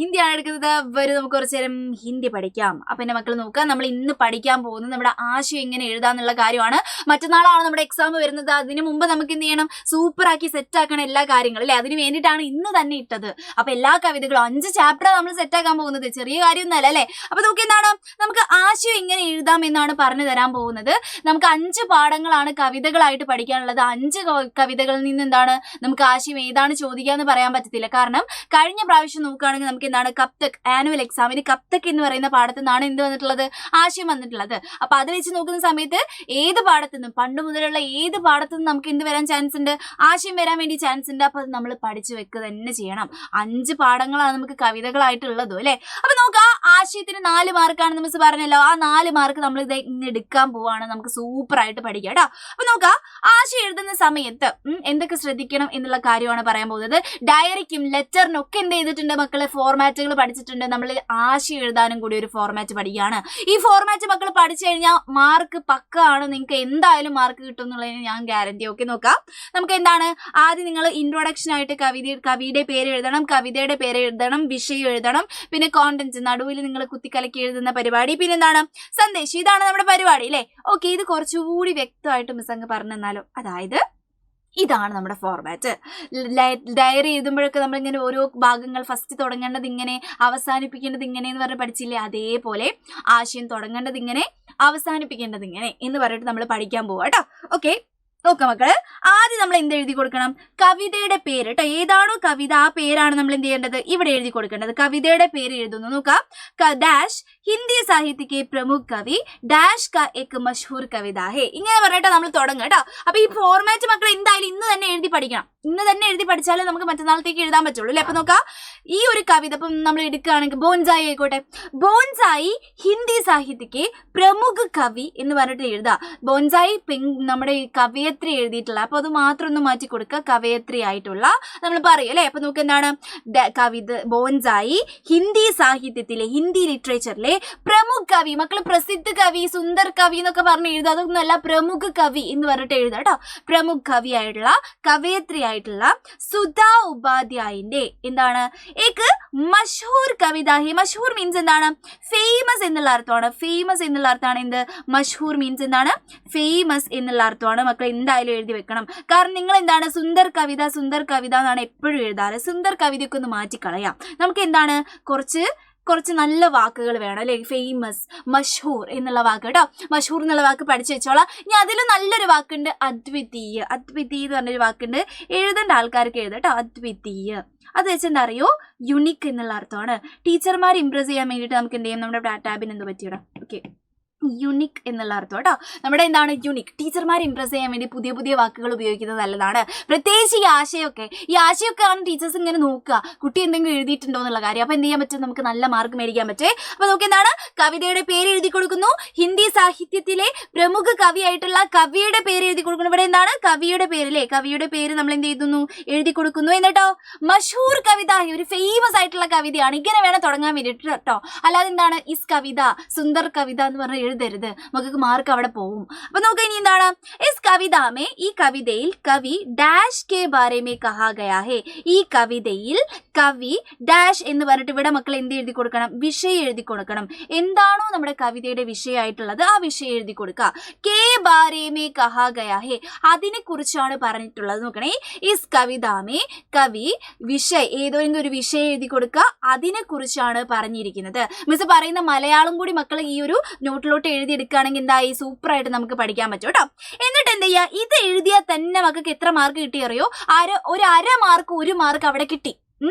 ഹിന്ദിയാണ് എടുക്കുന്നത്. വരും നമുക്ക് കുറച്ചു നേരം ഹിന്ദി പഠിക്കാം. അപ്പൊ എന്റെ മക്കൾ നോക്കുക, നമ്മൾ ഇന്ന് പഠിക്കാൻ പോകുന്നത് നമ്മുടെ ആശയം എങ്ങനെ എഴുതാന്നുള്ള കാര്യമാണ്. മറ്റന്നാളാണ് നമ്മുടെ എക്സാം വരുന്നത്. അതിന് മുമ്പ് നമുക്ക് എന്ത് ചെയ്യണം, സൂപ്പർ ആക്കി സെറ്റ് ആക്കണം എല്ലാ കാര്യങ്ങളും അല്ലെ. അതിന് വേണ്ടിയിട്ടാണ് ഇന്ന് തന്നെ ഇട്ടത്. അപ്പൊ എല്ലാ കവിതകളും 5 ചാപ്റ്റർ നമ്മൾ സെറ്റ് ആക്കാൻ പോകുന്നത്. ചെറിയ കാര്യമൊന്നുമല്ല അല്ലെ. അപ്പൊ നോക്കി എന്താണ് നമുക്ക് ആശയം എങ്ങനെ എഴുതാം എന്നാണ് പറഞ്ഞു തരാൻ പോകുന്നത്. നമുക്ക് 5 പാഠങ്ങളാണ് കവിതകളായിട്ട് പഠിക്കാനുള്ളത്. 5 കവിതകളിൽ നിന്ന് എന്താണ് നമുക്ക് ആശയം ഏതാണ് ചോദിക്കാന്ന് പറയാൻ പറ്റത്തില്ല. കാരണം കഴിഞ്ഞ പ്രാവശ്യം നോക്കുകയാണെങ്കിൽ നമുക്ക് എന്താണ് കപ്തക് ആനുവൽ എക്സാമിന് കപ്തക് എന്ന് പറയുന്ന പാഠത്തിൽ നിന്നാണ് എന്ത് വന്നിട്ടുള്ളത്, ആശയം വന്നിട്ടുള്ളത്. അപ്പൊ അത് വെച്ച് നോക്കുന്ന സമയത്ത് ഏത് പാഠത്തു നിന്നും പണ്ട് മുതലുള്ള ഏത് പാഠത്തു നിന്നും നമുക്ക് എന്ത് വരാൻ ചാൻസ് ഉണ്ട്, ആശയം വരാൻ വേണ്ടി ചാൻസ് ഉണ്ട്. അപ്പൊ അത് നമ്മൾ പഠിച്ചു വെക്കുക തന്നെ ചെയ്യണം. 5 പാഠങ്ങളാണ് നമുക്ക് കവിതകളായിട്ടുള്ളതും അല്ലെ. അപ്പൊ നോക്കുക, ആശയത്തിന് 4 മാർക്കാണ് മിസ് പറഞ്ഞല്ലോ. ആ 4 മാർക്ക് നമ്മൾ ഇത് ഇന്ന് എടുക്കാൻ പോവാണ്. നമുക്ക് സൂപ്പർ ആയിട്ട് പഠിക്കാം കേട്ടോ. അപ്പൊ നോക്കുക, ആശയം എഴുതുന്ന സമയത്ത് എന്തൊക്കെ ശ്രദ്ധിക്കണം എന്നുള്ള കാര്യമാണ് പറയാൻ പോകുന്നത്. ഡയറിക്കും ലെറ്ററിനും ഒക്കെ എന്ത് ചെയ്തിട്ടുണ്ട് മക്കള്, ഫോർമാറ്റുകൾ പഠിച്ചിട്ടുണ്ട്. നമ്മൾ ആശയം എഴുതാനും കൂടി ഒരു ഫോർമാറ്റ് പഠിക്കുകയാണ്. ഈ ഫോർമാറ്റ് മക്കൾ പഠിച്ചു കഴിഞ്ഞാൽ മാർക്ക് പക്കാണ്. നിങ്ങൾക്ക് എന്തായാലും മാർക്ക് കിട്ടും എന്നുള്ളതിന് ഞാൻ ഗ്യാരണ്ടി. ഓക്കെ, നോക്കാം. നമുക്ക് എന്താണ് ആദ്യം നിങ്ങൾ ഇൻട്രൊഡക്ഷൻ ആയിട്ട് കവിയുടെ പേര് എഴുതണം, കവിതയുടെ പേര് എഴുതണം, വിഷയം എഴുതണം, പിന്നെ കോണ്ടന്റ് നടുവിൽ നിങ്ങൾ കുത്തിക്കലക്കി എഴുതുന്ന പരിപാടി, പിന്നെ എന്താണ് സന്ദേശം. ഇതാണ് നമ്മുടെ പരിപാടി അല്ലേ. ഓക്കെ, ഇത് കുറച്ചുകൂടി വ്യക്തമായിട്ട് മിസ് അങ്ങ് പറഞ്ഞു തന്നാലോ. അതായത് ഇതാണ് നമ്മുടെ ഫോർമാറ്റ്. ഡയറി എഴുതുമ്പോഴൊക്കെ നമ്മളിങ്ങനെ ഓരോ ഭാഗങ്ങൾ ഫസ്റ്റ് തുടങ്ങേണ്ടത് ഇങ്ങനെ, അവസാനിപ്പിക്കേണ്ടത് ഇങ്ങനെ എന്ന് പറഞ്ഞ് പഠിച്ചില്ലേ, അതേപോലെ ആശയം തുടങ്ങേണ്ടത് ഇങ്ങനെ, അവസാനിപ്പിക്കേണ്ടത് ഇങ്ങനെ എന്ന് പറഞ്ഞിട്ട് നമ്മൾ പഠിക്കാൻ പോവാ കേട്ടോ. ഓക്കെ, നോക്കാം മക്കള്. ആദ്യം നമ്മൾ എന്ത് എഴുതി കൊടുക്കണം, കവിതയുടെ പേര് കേട്ടോ. ഏതാണോ കവിത ആ പേരാണ് നമ്മൾ എന്ത് ചെയ്യേണ്ടത്, ഇവിടെ എഴുതി കൊടുക്കേണ്ടത്. കവിതയുടെ പേര് എഴുതുന്നു. നോക്കാം, ഡാഷ് ഹിന്ദി സാഹിത്യ കെ പ്രമുഖ കവി ഡാഷ് കാ എക് മഷഹൂർ കവിത ഹേ. ഇങ്ങനെ പറഞ്ഞിട്ട് നമ്മൾ തുടങ്ങും കേട്ടോ. അപ്പൊ ഈ ഫോർമാറ്റ് മക്കൾ എന്തായാലും ഇന്ന് തന്നെ എഴുതി പഠിക്കണം. ഇന്ന് തന്നെ എഴുതി പഠിച്ചാലേ നമുക്ക് മറ്റന്നാളത്തേക്ക് എഴുതാൻ പറ്റുള്ളൂ അല്ലെ. അപ്പൊ നോക്കാം, ഈ ഒരു കവിത ഇപ്പം നമ്മൾ എടുക്കുകയാണെങ്കിൽ ബോൺസായി ആയിക്കോട്ടെ. ബോൺസായി ഹിന്ദി സാഹിത്യക്ക് പ്രമുഖ കവി എന്ന് പറഞ്ഞിട്ട് എഴുതാ. ബോൺസായി നമ്മുടെ കവയത്രി എഴുതിയിട്ടുള്ള, അപ്പൊ അത് മാത്രം ഒന്ന് മാറ്റി കൊടുക്കുക, കവയത്രി ആയിട്ടുള്ള നമ്മൾ പറയും അല്ലെ. അപ്പൊ നമുക്ക് എന്താണ് കവിത ബോൺസായി ഹിന്ദി സാഹിത്യത്തിലെ, ഹിന്ദി ലിറ്ററേച്ചറിലെ പ്രമുഖ കവി. മക്കൾ പ്രസിദ്ധ കവി, സുന്ദർ കവി എന്നൊക്കെ പറഞ്ഞ് എഴുതുക. അതൊന്നും അല്ല, പ്രമുഖ കവി എന്ന് പറഞ്ഞിട്ട് എഴുതാം കേട്ടോ. പ്രമുഖ കവി ആയിട്ടുള്ള, കവയത്രി ആയിട്ടുള്ള സുധാ ഉപാധ്യായിന്റെ എന്താണ് ഏക് മഷഹൂർ കവിത ഹേ. മഷഹൂർ മീൻസ് എന്താണ്, ഫേമസ് എന്നുള്ള അർത്ഥമാണ്. ഫേമസ് എന്നുള്ള അർത്ഥമാണ് എന്ത്, മഷഹൂർ മീൻസ് എന്താണ്, ഫേമസ് എന്നുള്ള അർത്ഥമാണ്. മക്കൾ എന്തായാലും എഴുതി വെക്കണം. കാരണം നിങ്ങൾ എന്താണ് സുന്ദർ കവിത, സുന്ദർ കവിത എന്നാണ് എപ്പോഴും എഴുതാറ്. സുന്ദർ കവിതയൊക്കെ ഒന്ന് മാറ്റിക്കളയാം. നമുക്ക് എന്താണ് കുറച്ച് നല്ല വാക്കുകൾ വേണം അല്ലെ. ഫേമസ്, മഷഹൂർ എന്നുള്ള വാക്ക് കേട്ടോ. മഷഹൂർ എന്നുള്ള വാക്ക് പഠിച്ചു വെച്ചോളാം. ഇനി അതിലും നല്ലൊരു വാക്കുണ്ട്, അദ്വിതീയ. അദ്വിതീയ എന്ന് പറഞ്ഞൊരു വാക്കുണ്ട്, എഴുതേണ്ട ആൾക്കാർക്ക് എഴുതാം കേട്ടോ. അദ്വിതീയ അത് വെച്ചിട്ട് അറിയോ, യുണിക് എന്നുള്ള അർത്ഥമാണ്. ടീച്ചർമാർ ഇംപ്രസ് ചെയ്യാൻ വേണ്ടിയിട്ട് നമുക്ക് എന്ത് ചെയ്യാം, നമ്മുടെ ടാബിന് എന്ത് പറ്റിയിടാം. ഓക്കെ, യുണിക് എന്നുള്ള അർത്ഥം കേട്ടോ. നമ്മുടെ എന്താണ് യുണിക്. ടീച്ചർമാരെ ഇംപ്രസ് ചെയ്യാൻ വേണ്ടി പുതിയ പുതിയ വാക്കുകൾ ഉപയോഗിക്കുന്നത് നല്ലതാണ്. പ്രത്യേകിച്ച് ഈ ആശയമൊക്കെ ആണ് ടീച്ചേഴ്സ് ഇങ്ങനെ നോക്കുക, കുട്ടി എന്തെങ്കിലും എഴുതിയിട്ടുണ്ടോ എന്നുള്ള കാര്യം. അപ്പൊ എന്ത് ചെയ്യാൻ പറ്റും, നമുക്ക് നല്ല മാർക്ക് മേടിക്കാൻ പറ്റേ. അപ്പൊ നമുക്ക് എന്താണ് കവിതയുടെ പേര് എഴുതി കൊടുക്കുന്നു. ഹിന്ദി സാഹിത്യത്തിലെ പ്രമുഖ കവിയായിട്ടുള്ള കവിയുടെ പേര് എഴുതി കൊടുക്കുന്നു. ഇവിടെ എന്താണ് കവിയുടെ പേര് അല്ലേ. കവിയുടെ പേര് നമ്മൾ എന്ത് ചെയ്യുന്നു, എഴുതി കൊടുക്കുന്നു. എന്നിട്ടോ മഷഹൂർ കവിത, ഒരു ഫേമസ് ആയിട്ടുള്ള കവിതയാണ്. ഇങ്ങനെ വേണം തുടങ്ങാൻ വേണ്ടിയിട്ട് കേട്ടോ. അല്ലാതെ എന്താണ് ഇസ് കവിത, സുന്ദർ കവിത എന്ന് പറഞ്ഞ എഴുതരുത്, നമുക്ക് മാർക്ക് അവിടെ പോവും. അപ്പൊ നോക്കുക, ഇനി എന്താണ് ഇസ് കവിതാമേ, ഈ കവിതയിൽ കവി dash K Bare may കഹാ Gaya ഹേ. ഈ കവിതയിൽ കവി ഡാഷ് എന്ന് പറഞ്ഞിട്ട് ഇവിടെ മക്കൾ എന്ത് എഴുതി കൊടുക്കണം, വിഷയം എഴുതി കൊടുക്കണം. എന്താണോ നമ്മുടെ കവിതയുടെ വിഷയമായിട്ടുള്ളത് ആ വിഷയം എഴുതി കൊടുക്കുക. കെ ബാരെ മേ കഹാ ഗയാ ഹേ, അതിനെ കുറിച്ചാണ് പറഞ്ഞിട്ടുള്ളത്. നോക്കണേ, ഇസ് കവിതാമേ, കവി ഏതെങ്കിലും ഒരു വിഷയം എഴുതി കൊടുക്കുക, അതിനെ കുറിച്ചാണ് പറഞ്ഞിരിക്കുന്നത്. മിസ് പറയുന്ന മലയാളം കൂടി മക്കൾ ഈ ഒരു നോട്ടിലോട്ട് എഴുതിയെടുക്കുകയാണെങ്കിൽ എന്തായി, സൂപ്പർ ആയിട്ട് നമുക്ക് പഠിക്കാൻ പറ്റും കേട്ടോ. എന്നിട്ട് എന്ത് ചെയ്യുക, ഇത് എഴുതിയാൽ തന്നെ മക്കൾക്ക് എത്ര മാർക്ക് കിട്ടി അറിയോ, ഒരു അര മാർക്ക്, 1 മാർക്ക് അവിടെ കിട്ടി.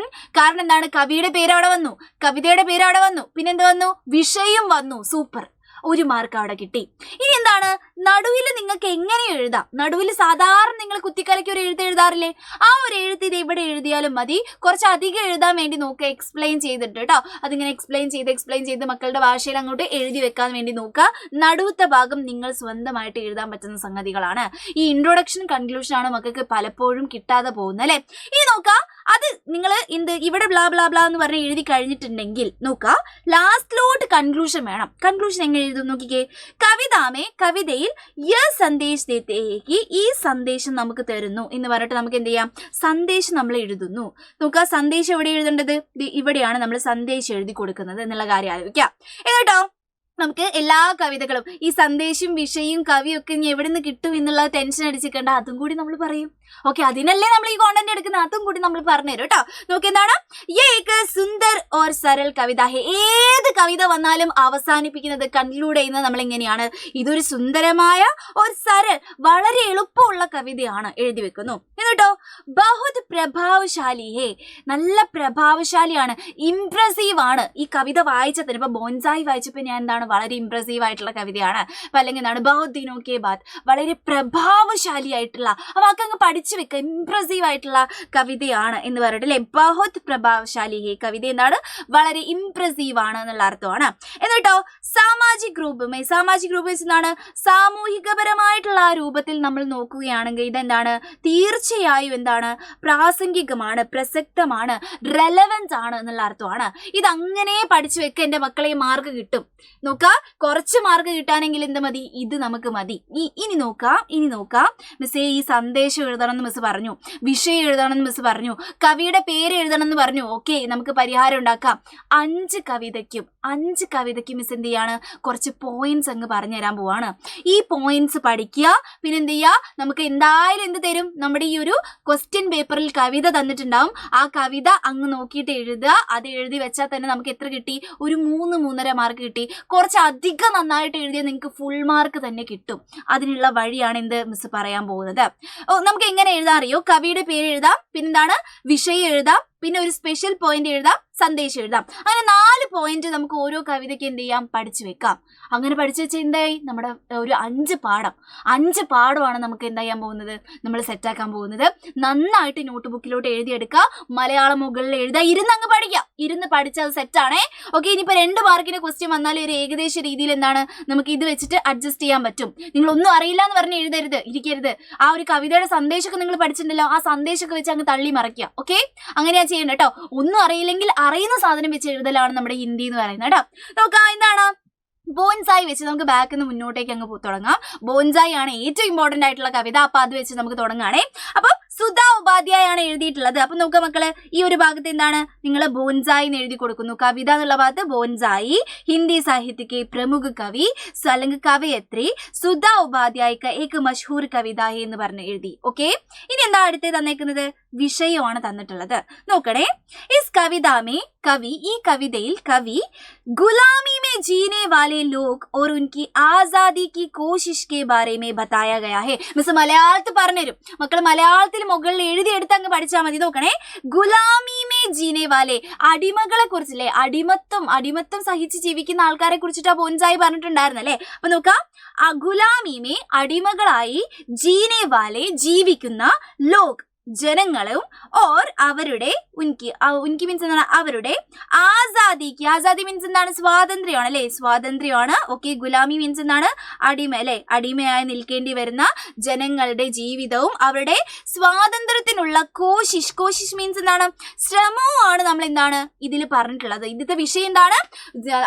കാരണം എന്താണ്, കവിയുടെ പേര് അവിടെ വന്നു, കവിതയുടെ പേര് അവിടെ വന്നു, പിന്നെ എന്ത് വന്നു, വിഷയം വന്നു. സൂപ്പർ, 1 മാർക്ക് അവിടെ കിട്ടി. ഇനി എന്താണ്, നടുവിൽ നിങ്ങൾക്ക് എങ്ങനെ എഴുതാം. നടുവിൽ സാധാരണ നിങ്ങൾ കുത്തിക്കലയ്ക്ക് ഒരു എഴുത്ത് എഴുതാറില്ലേ, ആ ഒരു എഴുത്ത് ഇത് ഇവിടെ എഴുതിയാലും മതി. കുറച്ച് അധികം എഴുതാൻ വേണ്ടി നോക്കുക, എക്സ്പ്ലെയിൻ ചെയ്തിട്ട് കേട്ടോ. അതിങ്ങനെ എക്സ്പ്ലെയിൻ ചെയ്ത് മക്കളുടെ ഭാഷയിൽ അങ്ങോട്ട് എഴുതി വെക്കാൻ വേണ്ടി നോക്കുക. നടുവത്തെ ഭാഗം നിങ്ങൾ സ്വന്തമായിട്ട് എഴുതാൻ പറ്റുന്ന സംഗതികളാണ്. ഈ ഇൻട്രൊഡക്ഷൻ കൺക്ലൂഷൻ ആണ് മക്കൾക്ക് പലപ്പോഴും കിട്ടാതെ പോകുന്നത് അല്ലെ. ഇനി നോക്കുക, അത് നിങ്ങൾ ഇവിടെ ബ്ലാ ബ്ലാ ബ്ലാ എന്ന് പറഞ്ഞ് എഴുതി കഴിഞ്ഞിട്ടുണ്ടെങ്കിൽ നോക്കുക, ലാസ്റ്റിലോട്ട് കൺക്ലൂഷൻ വേണം. കൺക്ലൂഷൻ എങ്ങനെ എഴുതും നോക്കിക്കേ. കവിതാമേ, കവിതയിൽ ഉത്തരിൽ യ സന്ദേശ് ദേത്തെ ഹേ കി ഈ സന്ദേശം നമുക്ക് തരുന്നു എന്ന് പറഞ്ഞിട്ട് നമുക്ക് എന്ത് ചെയ്യാം, സന്ദേശം നമ്മൾ എഴുതുന്നു. നോക്കുക, സന്ദേശം എവിടെ എഴുതേണ്ടത്, ഇവിടെയാണ് നമ്മൾ സന്ദേശം എഴുതി കൊടുക്കുന്നത് എന്നുള്ള കാര്യം ആലോചിക്കാം. എന്നിട്ടോ നമുക്ക് എല്ലാ കവിതകളും ഈ സന്ദേശം വിഷയും കവിയും ഒക്കെ ഇനി എവിടെ നിന്ന് കിട്ടും എന്നുള്ള ടെൻഷൻ അടിച്ചിട്ടുണ്ട്, അതും കൂടി നമ്മൾ പറയും. ഓക്കെ, അതിനല്ലേ നമ്മൾ ഈ കോണ്ടന്റ് എടുക്കുന്നത്, അതും കൂടി നമ്മൾ പറഞ്ഞുതരും കേട്ടോ. നോക്കി എന്താണ്, സുന്ദർ ഓർ സരൽ കവിത ഹേ. ഏത് കവിത വന്നാലും അവസാനിപ്പിക്കുന്നത് കൺക്ലൂഡ് ചെയ്യുന്നത് നമ്മൾ എങ്ങനെയാണ്, ഇതൊരു സുന്ദരമായ ഒരു സരൽ വളരെ എളുപ്പമുള്ള കവിതയാണ്, എഴുതി വെക്കുന്നു. എന്നിട്ടോ ബഹുത് പ്രഭാവശാലി ഹേ, നല്ല പ്രഭാവശാലിയാണ്, ഇംപ്രസീവ് ആണ്. ഈ കവിത വായിച്ചതിന് ഇപ്പൊ ബോൻസായി വായിച്ചപ്പോൾ ഞാൻ എന്താണ്, വളരെ ഇംപ്രസീവ് ആയിട്ടുള്ള കവിതയാണ്. അപ്പൊ അല്ലെങ്കിൽ എന്താണ്, ബഹുത് ദിനോ കെ ബാദ്, വളരെ പ്രഭാവശാലി ആയിട്ടുള്ള, അപ്പൊ അങ്ങ് പഠിച്ചു വെക്കുക, ഇംപ്രസീവ് ആയിട്ടുള്ള കവിതയാണ് എന്ന് പറഞ്ഞിട്ട് അല്ലെ. ബഹുത് പ്രഭാവശാലി ഹേ, കവിത എന്താണ്, വളരെ ഇംപ്രസീവ് ആണ് എന്നുള്ള അർത്ഥമാണ്. എന്നിട്ടോ സാമാജിക് രൂപമേ, സാമാജിക് രൂപം വെച്ചെന്താണ്, സാമൂഹികപരമായിട്ടുള്ള ആ രൂപത്തിൽ നമ്മൾ നോക്കുകയാണെങ്കിൽ ഇതെന്താണ്, തീർച്ചയായും എന്താണ്, പ്രാസംഗികമാണ്, പ്രസക്തമാണ്, റെലവൻസ് ആണ് എന്നുള്ള അർത്ഥമാണ്. ഇതങ്ങനെ പഠിച്ചു വെക്കുക എൻ്റെ മക്കളെ, മാർക്ക് കിട്ടും. നോക്കുക, കുറച്ച് മാർക്ക് കിട്ടാനെങ്കിൽ എന്ത് മതി, ഇത് നമുക്ക് മതി. ഇനി നോക്കാം മിസ്സേ ഈ സന്ദേശം എഴുതണം എന്ന് മിസ് പറഞ്ഞു, വിഷയം എഴുതണം എന്ന് മിസ് പറഞ്ഞു, കവിയുടെ പേര് എഴുതണം എന്ന് പറഞ്ഞു. ഓക്കെ, നമുക്ക് പരിഹാരം ഉണ്ടാക്കാം. 5 കവിതയ്ക്കും മിസ് എന്ത് ചെയ്യാണ്, കുറച്ച് പോയിന്റ്സ് അങ്ങ് പറഞ്ഞു തരാൻ പോവാണ്. ഈ പോയിന്റ്സ് പഠിക്കുക. പിന്നെ എന്ത് ചെയ്യുക, നമുക്ക് എന്തായാലും എന്ത് തരും, നമ്മുടെ ഈ ഒരു ക്വസ്റ്റ്യൻ പേപ്പറിൽ കവിത തന്നിട്ടുണ്ടാവും. ആ കവിത അങ്ങ് നോക്കിയിട്ട് എഴുതുക. അത് എഴുതി വെച്ചാൽ തന്നെ നമുക്ക് എത്ര കിട്ടി, ഒരു 3-3.5 മാർക്ക് കിട്ടി. കുറച്ച് അധികം നന്നായിട്ട് എഴുതിയാൽ നിങ്ങൾക്ക് ഫുൾ മാർക്ക് തന്നെ കിട്ടും. അതിനുള്ള വഴിയാണ് എന്ത് മിസ് പറയാൻ പോകുന്നത്. നമുക്ക് എങ്ങനെ എഴുതാൻ അറിയോ, കവിയുടെ പേര് എഴുതാം, പിന്നെന്താണ്, വിഷയം എഴുതാം, പിന്നെ ഒരു സ്പെഷ്യൽ പോയിന്റ് എഴുതാം, സന്ദേശം എഴുതാം. അങ്ങനെ 4 പോയിന്റ് നമുക്ക് ഓരോ കവിതയ്ക്ക് എന്ത് ചെയ്യാം, പഠിച്ചു വെക്കാം. അങ്ങനെ പഠിച്ചു വെച്ചാൽ എന്തായി, നമ്മുടെ ഒരു 5 പാഠമാണ് നമുക്ക് എന്താ ചെയ്യാൻ പോകുന്നത്, നമ്മൾ സെറ്റാക്കാൻ പോകുന്നത്. നന്നായിട്ട് നോട്ട് ബുക്കിലോട്ട് എഴുതിയെടുക്കുക, മലയാളം മുകളിൽ എഴുതുക, ഇരുന്നങ്ങ് പഠിക്കുക. ഇരുന്ന് പഠിച്ചാൽ അത് സെറ്റാണേ. ഓക്കെ, ഇനിയിപ്പോൾ 2 മാർക്കിന്റെ ക്വസ്റ്റ്യൻ വന്നാലും ഒരു ഏകദേശ രീതിയിൽ എന്താണ്, നമുക്ക് ഇത് വെച്ചിട്ട് അഡ്ജസ്റ്റ് ചെയ്യാൻ പറ്റും. നിങ്ങളൊന്നും അറിയില്ല എന്ന് പറഞ്ഞ് ഇരിക്കരുത്. ആ ഒരു കവിതയുടെ സന്ദേശമൊക്കെ നിങ്ങൾ പഠിച്ചിട്ടുണ്ടല്ലോ, ആ സന്ദേശമൊക്കെ വെച്ച് അങ്ങ് തള്ളി മറിക്കുക. ഓക്കെ, അങ്ങനെയാ ചെയ്യണ്ട കേട്ടോ. ഒന്നും അറിയില്ലെങ്കിൽ അറിയുന്ന സാധനം വെച്ച് എഴുതലാണ് നമ്മുടെ ഹിന്ദി എന്ന് പറയുന്നത് കേട്ടോ. നോക്കാം, എന്താണ് ബോൻസായി വെച്ച് നമുക്ക് ബാക്കിൽ നിന്ന് മുന്നോട്ടേക്ക് അങ്ങ് തുടങ്ങാം. ബോൻസായി ആണ് ഏറ്റവും ഇമ്പോർട്ടന്റ് ആയിട്ടുള്ള കവിത. അപ്പൊ അത് വെച്ച് നമുക്ക് തുടങ്ങാണേ. അപ്പൊ സുധാ ഉപാധ്യായാണ് എഴുതിയിട്ടുള്ളത്. അപ്പൊ നോക്കുക മക്കള്, ഈ ഒരു ഭാഗത്ത് എന്താണ്, നിങ്ങൾ ബോൻസായി എന്ന് എഴുതി കൊടുക്കുന്നു. കവിത എന്നുള്ള ഭാഗത്ത് ബോൻസായി, ഹിന്ദി സാഹിത്യക്ക് പ്രമുഖ കവി അല്ലെങ്കിൽ കവയത്രി സുധാ ഉപാധ്യായക്ക് ഏക് മഷഹൂർ കവിത എന്ന് പറഞ്ഞ് എഴുതി. ഓക്കെ, ഇനി എന്താ അടുത്ത് തന്നേക്കുന്നത്, വിഷയമാണ് തന്നിട്ടുള്ളത്. നോക്കണേ, ഇസ് കവിതാമേ കവി, ഈ കവിതയിൽ കവി ഗുലാമി മേ ജീനെ വാലെ ലോഗ് और उनकी आजादी की कोशिश के बारे में बताया गया है. മിസ് മലയാളത്തിൽ പറഞ്ഞുതരും മക്കൾ, മലയാളത്തിൽ മുകളിൽ എഴുതിയെടുത്ത് അങ്ങ് പഠിച്ചാൽ മതി. നോക്കണേ, ഗുലാമി മേ ജീനെ വാലെ, അടിമകളെ കുറിച്ചല്ലേ, അടിമത്തം സഹിച്ച് ജീവിക്കുന്ന ആൾക്കാരെ കുറിച്ചിട്ടാ ബോൻസായി പറഞ്ഞിട്ടുണ്ടായിരുന്നല്ലേ. അപ്പൊ നോക്കാം, ഗുലാമി മേ അടിമകളായി, ജീനെ വാലെ ജീവിക്കുന്ന, ലോഗ് ജനങ്ങളും, ഓർ അവരുടെ, ഉൻകി മീൻസ് എന്താണ്, അവരുടെ, ആസാദി മീൻസ് എന്താണ്, സ്വാതന്ത്ര്യമാണ് അല്ലെ, സ്വാതന്ത്ര്യമാണ്. ഓക്കെ, ഗുലാമി മീൻസ് എന്താണ്, അടിമ അല്ലെ, അടിമയായി നിൽക്കേണ്ടി വരുന്ന ജനങ്ങളുടെ ജീവിതവും അവരുടെ സ്വാതന്ത്ര്യത്തിനുള്ള കോശിഷ് മീൻസ് എന്താണ്, ശ്രമവും ആണ് നമ്മൾ എന്താണ് ഇതിൽ പറഞ്ഞിട്ടുള്ളത്. ഇതിന്റെ വിഷയം എന്താണ്,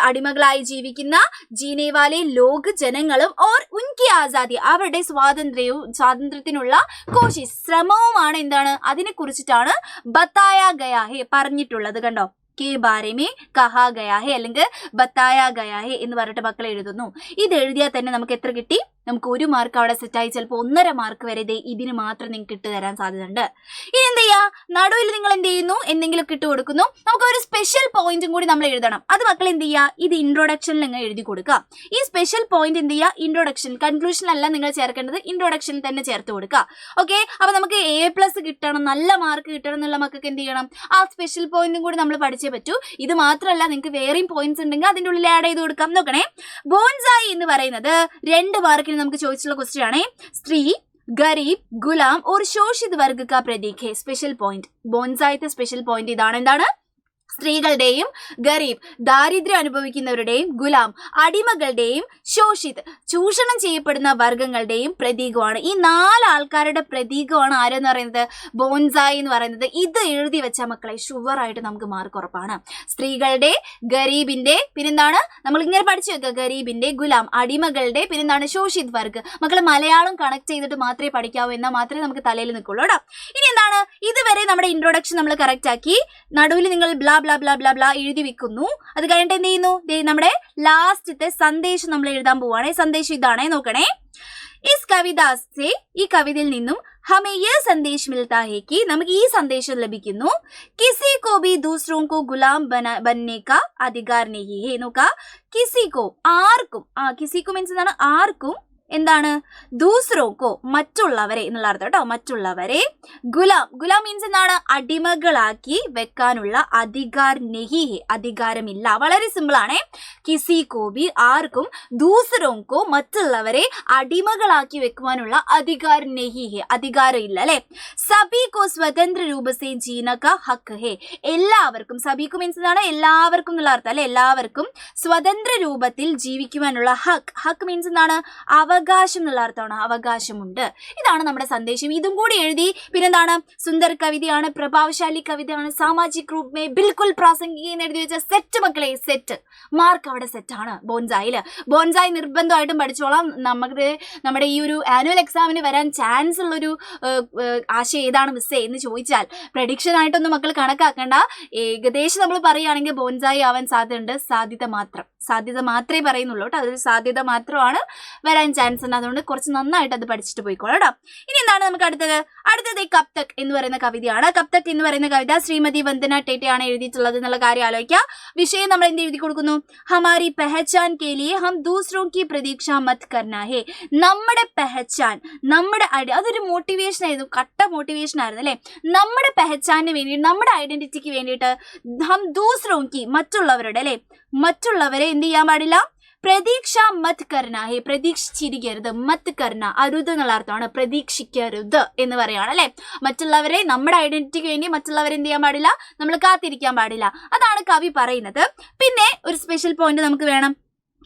അടിമകളായി ജീവിക്കുന്ന ജീനേവാലെ ലോക് ജനങ്ങളും, ഓർ ഉൻകി ആസാദി അവരുടെ സ്വാതന്ത്ര്യത്തിനുള്ള കോശിഷ് ശ്രമവുമാണ് എന്താണ്, അതിനെ കുറിച്ചിട്ടാണ് ബത്തായ ഗയാ ഹേ പറഞ്ഞിട്ടുള്ളത്. കണ്ടോ, കെ ബാരമേ കഹാ ഗയാ ഹേ അല്ലെങ്കിൽ ബത്തായ ഗയാ ഹേ എന്ന് പറഞ്ഞിട്ട് മക്കൾ എഴുതുന്നു. ഇത് എഴുതിയാൽ തന്നെ നമുക്ക് എത്ര കിട്ടി, നമുക്ക് 1 മാർക്ക് അവിടെ സെറ്റായി. ചിലപ്പോൾ 1.5 മാർക്ക് വരെ ഇതിന് മാത്രം നിങ്ങൾക്ക് ഇട്ട് തരാൻ സാധ്യതയുണ്ട്. ഇനി എന്ത് ചെയ്യാ, നടുവിൽ നിങ്ങൾ എന്ത് ചെയ്യുന്നു, എന്തെങ്കിലും ഇട്ട് കൊടുക്കുന്നു. നമുക്ക് ഒരു സ്പെഷ്യൽ പോയിന്റും കൂടി നമ്മൾ എഴുതണം. അത് മക്കൾ എന്ത് ചെയ്യുക, ഇത് ഇൻട്രൊഡക്ഷനിൽ നിങ്ങൾ എഴുതി കൊടുക്കുക. ഈ സ്പെഷ്യൽ പോയിന്റ് എന്ത് ചെയ്യുക, ഇൻട്രൊഡക്ഷൻ, കൺക്ലൂഷനല്ല നിങ്ങൾ ചേർക്കേണ്ടത്, ഇൻട്രൊഡക്ഷനിൽ തന്നെ ചേർത്ത് കൊടുക്കുക. ഓക്കെ, അപ്പൊ നമുക്ക് A+ കിട്ടണം, നല്ല മാർക്ക് കിട്ടണം എന്നുള്ള മക്കൾക്ക് എന്ത് ചെയ്യണം, ആ സ്പെഷ്യൽ പോയിന്റും കൂടി നമ്മൾ പഠിച്ചേ പറ്റൂ. ഇത് മാത്രമല്ല, നിങ്ങൾക്ക് വേറെയും പോയിന്റ്സ് ഉണ്ടെങ്കിൽ അതിൻ്റെ ഉള്ളിൽ ആഡ് ചെയ്ത് കൊടുക്കാം. നോക്കണേ, ബോൻസായി എന്ന് പറയുന്നത് 2 മാർക്കിന് നമുക്ക് ചോദിച്ചുള്ള ക്വസ്റ്റ്യൻ ആണ്. സ്ത്രീ, ഗരീബ്, ഗുലാം और शोषित वर्ग का प्रतीक है. स्पेशल पॉइंट, ബോൻസായിത്തെ സ്പെഷ്യൽ പോയിന്റ് ഇതാണ്. എന്താണ്, സ്ത്രീകളുടെയും, ഗരീബ് ദാരിദ്ര്യം അനുഭവിക്കുന്നവരുടെയും, ഗുലാം അടിമകളുടെയും, ശോഷിത് ചൂഷണം ചെയ്യപ്പെടുന്ന വർഗങ്ങളുടെയും പ്രതീകമാണ്. ഈ 4 ആൾക്കാരുടെ പ്രതീകമാണ് ആരെന്ന് പറയുന്നത്? ബോൺസായി എന്ന് പറയുന്നത്. ഇത് എഴുതി വെച്ച മക്കളെ ഷുവറായിട്ട് നമുക്ക് മാർക്ക് ഉറപ്പാണ്. സ്ത്രീകളുടെ, ഗരീബിന്റെ, പിന്നെന്താണ് നമ്മൾ ഇങ്ങനെ പഠിച്ചു വെക്കുക, ഗരീബിന്റെ, ഗുലാം അടിമകളുടെ, പിന്നെന്താണ് ശോഷിത് വർഗ്. മക്കളെ മലയാളം കണക്ട് ചെയ്തിട്ട് മാത്രമേ പഠിക്കാവൂ, എന്നാൽ മാത്രമേ നമുക്ക് തലയിൽ നിൽക്കുള്ളൂ കേട്ടോ. ഇനി എന്താണ്, ഇതുവരെ നമ്മുടെ ഇൻട്രൊഡക്ഷൻ നമ്മൾ കറക്റ്റ് ആക്കി. നടുവിൽ നിങ്ങൾ blah blah blah blah blah എഴുതി വെക്കുന്നു. അത് കഴിഞ്ഞിട്ട് എന്ത് ചെയ്യുന്നു? നമ്മുടെ ലാസ്റ്റത്തെ സന്ദേശം നമ്മൾ എഴുതാൻ പോവാണ്. സന്ദേശം ഇതാണേ, നോക്കണേ. ഇസ് കവിതാസെ, ഈ കവിതയിൽ നിന്നും ഹമേ യേ സന്ദേശ് മിൽത്താ ഹേ കി, നമുക്ക് ഈ സന്ദേശം ലഭിക്കുന്നു. കിസി കോ ഭി ദൂസറോं को गुलाम बनने का अधिकार नहीं है. നോക്ക, കിസിക്കോ ആർക്കും, കിസിക്കോ മീൻസ് എന്താണ്? ആർക്കും, എന്താണ്? ദൂസറോക്കോ മറ്റുള്ളവരെ എന്നുള്ള അർത്ഥം കേട്ടോ. മറ്റുള്ളവരെ, ഗുലാം, ഗുലാം മീൻസ് എന്താണ്? അടിമകളാക്കി വെക്കാനുള്ള അധികാർ നെഹി ഹെ, അധികാരമില്ല. വളരെ സിമ്പിൾ ആണേ. കിസി കോബി ആർക്കും, ദൂസറോക്കോ മറ്റുള്ളവരെ അടിമകളാക്കി വെക്കുവാനുള്ള അധികാർ നെഹി ഹെ, അധികാരം ഇല്ല അല്ലെ. സബിക്കോ സ്വതന്ത്ര രൂപസേ ജീനക ഹക്ക് ഹെ, എല്ലാവർക്കും, സബിക്കു മീൻസ് എന്താണ്? എല്ലാവർക്കും എന്നുള്ള അർത്ഥം അല്ലെ. എല്ലാവർക്കും സ്വതന്ത്ര രൂപത്തിൽ ജീവിക്കുവാനുള്ള ഹക്ക്, ഹക്ക് മീൻസ് എന്താണ്? അവകാശം എന്നുള്ള അർത്ഥമാണ്. അവകാശമുണ്ട്. ഇതാണ് നമ്മുടെ സന്ദേശം. ഇതും കൂടി എഴുതി. പിന്നെന്താണ്? സുന്ദർ കവിതയാണ്, പ്രഭാവശാലി കവിതയാണ്, സാമാജിക് റൂപ് മേ ബിൽക്കുൽ പ്രാസംഗിക എന്ന് എഴുതി വെച്ച സെറ്റ് മക്കളെ, സെറ്റ് മാർക്ക് അവിടെ സെറ്റാണ്. ബോൺസായില്, ബോൺസായി നിർബന്ധമായിട്ടും പഠിച്ചോളാം. നമ്മുടെ ഈ ഒരു ആനുവൽ എക്സാമിന് വരാൻ ചാൻസ് ഉള്ളൊരു ആശയം ഏതാണ് മിസ്സേ എന്ന് ചോദിച്ചാൽ പ്രഡിക്ഷൻ ആയിട്ടൊന്നും മക്കൾ കണക്കാക്കണ്ട. ഏകദേശം നമ്മൾ പറയുകയാണെങ്കിൽ ബോൺസായി ആവാൻ സാധ്യതയുണ്ട്. സാധ്യത മാത്രമേ പറയുന്നുള്ളൂ കേട്ടോ. അതൊരു സാധ്യത മാത്രമാണ്, വരാൻ ചാൻസ് ഉണ്ട്. അതുകൊണ്ട് കുറച്ച് നന്നായിട്ട് അത് പഠിച്ചിട്ട് പോയിക്കോളൂ കേട്ടോ. ഇനി എന്താണ് നമുക്ക് അടുത്തത്? കബ് തക് എന്ന് പറയുന്ന കവിതയാണ്. കബ് തക് എന്ന് പറയുന്ന കവിത ശ്രീമതി വന്ദന ടെറ്റെ ആണ് എഴുതിയിട്ടുള്ളത് എന്നുള്ള കാര്യം ആലോചിക്കുക. വിഷയം നമ്മൾ എന്ത് എഴുതി കൊടുക്കുന്നു? ഹമാരി പെഹച്ചാൻ കെ ലിയെ ഹം ദൂസറോं की പ്രതീക്ഷ മത് കർനാ ഹേ. നമ്മുടെ പെഹച്ചാൻ, നമ്മുടെ അതൊരു മോട്ടിവേഷൻ ആയിരുന്നു, കട്ട മോട്ടിവേഷൻ ആയിരുന്നു അല്ലെ. നമ്മുടെ പെഹച്ചാന് വേണ്ടി, നമ്മുടെ ഐഡന്റിറ്റിക്ക് വേണ്ടിയിട്ട് ഹം ദൂസറോं की മറ്റുള്ളവരുടെ അല്ലെ, മറ്റുള്ളവരെ എന്ത് ചെയ്യാൻ പാടില്ല? പ്രതീക്ഷ മത് കർണ ഹേ, പ്രതീക്ഷിച്ചിരിക്കരുത്. മത് കർണ അരുത് എന്നുള്ള അർത്ഥമാണ്. പ്രതീക്ഷിക്കരുത് എന്ന് പറയാണ് അല്ലെ. മറ്റുള്ളവരെ, നമ്മുടെ ഐഡന്റിറ്റിക്ക് വേണ്ടി മറ്റുള്ളവരെ എന്ത് ചെയ്യാൻ പാടില്ല? നമ്മൾ കാത്തിരിക്കാൻ പാടില്ല. അതാണ് കവി പറയുന്നത്. പിന്നെ ഒരു സ്പെഷ്യൽ പോയിന്റ് നമുക്ക് വേണം.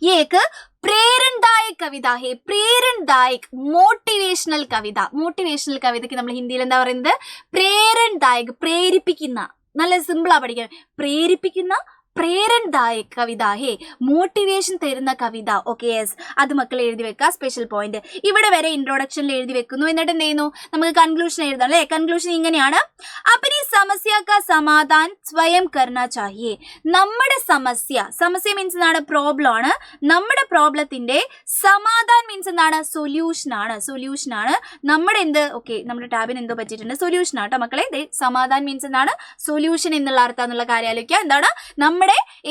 ഏക്ക് പ്രേരണദായക് കവിത ഹേ, പ്രേരണദായക് മോട്ടിവേഷണൽ കവിത. മോട്ടിവേഷണൽ കവിതയ്ക്ക് നമ്മൾ ഹിന്ദിയിൽ എന്താ പറയുന്നത്? പ്രേരണദായക്, പ്രേരിപ്പിക്കുന്ന. നല്ല സിമ്പിളാ പഠിക്കാൻ. പ്രേരിപ്പിക്കുന്ന, പ്രേരണദായക് കവിത ഹേ, മോട്ടിവേഷൻ തരുന്ന കവിത. ഓക്കെ, യെസ്, അത് മക്കൾ എഴുതി വെക്കുക. സ്പെഷ്യൽ പോയിന്റ് ഇവിടെ വരെ ഇൻട്രോഡക്ഷനിൽ എഴുതി വെക്കുന്നു. എന്നിട്ട് എന്ത് ചെയ്യുന്നു? നമുക്ക് കൺക്ലൂഷൻ എഴുതാം അല്ലെ. കൺക്ലൂഷൻ ഇങ്ങനെയാണ്. അപ്പനി സമസ്യ കാ സമാധാൻ സ്വയം കർണ ചാഹിയെ. നമ്മുടെ സമസ്യ മീൻസ് എന്താണ്? പ്രോബ്ലം ആണ്. നമ്മുടെ പ്രോബ്ലത്തിന്റെ സമാധാൻ മീൻസ് എന്താണ്? സൊല്യൂഷൻ ആണ്. നമ്മുടെ എന്ത്, ഓക്കെ, നമ്മുടെ ടാബിന് എന്തോ പറ്റിയിട്ടുണ്ട്. സൊല്യൂഷൻ ആട്ടോ മക്കളെ. സമാധാൻ മീൻസ് എന്താണ്? സൊല്യൂഷൻ എന്നുള്ള അർത്ഥം എന്നുള്ള കാര്യം ആലോചിക്കുക. എന്താണ്? നമ്മുടെ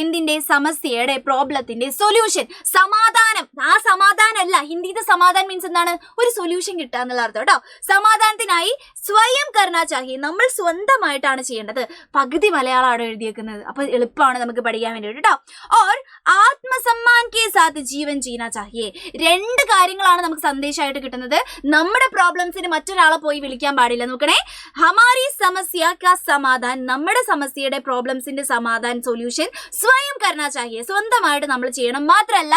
എന്തിന്റെ, സമസ്യയുടെ, പ്രോബ്ലത്തിന്റെ സൊല്യൂഷൻ, സമാധാനം. ആ സമാധാനമല്ല, ഹിന്ദിയുടെ സമാധാനം മീൻസ് എന്താണ്? ഒരു സൊല്യൂഷൻ കിട്ടുക എന്നുള്ള അർത്ഥം കേട്ടോ. സമാധാനത്തിനായി സ്വയം കർണ ചാഹിയെ, നമ്മൾ സ്വന്തമായിട്ടാണ് ചെയ്യേണ്ടത്. പകുതി മലയാളമാണ് എഴുതിയേക്കുന്നത്. അപ്പൊ എളുപ്പമാണ് നമുക്ക് പഠിക്കാൻ വേണ്ടിയിട്ട് കേട്ടോ. ഓർ ആത്മസമ്മാൻ കെ സാത്ത് ജീവൻ ജീന ചാഹിയെ. 2 കാര്യങ്ങളാണ് നമുക്ക് സന്ദേശമായിട്ട് കിട്ടുന്നത്. നമ്മുടെ പ്രോബ്ലംസിന് മറ്റൊരാളെ പോയി വിളിക്കാൻ പാടില്ല. നോക്കണേ, ഹമാരി സമസ്യ കാ സമാധാൻ, നമ്മുടെ സമസ്യയുടെ, പ്രോബ്ലംസിന്റെ സമാധാൻ, സൊല്യൂഷൻ സ്വയം കർണ ചാഹിയെ, സ്വന്തമായിട്ട് നമ്മൾ ചെയ്യണം. മാത്രല്ല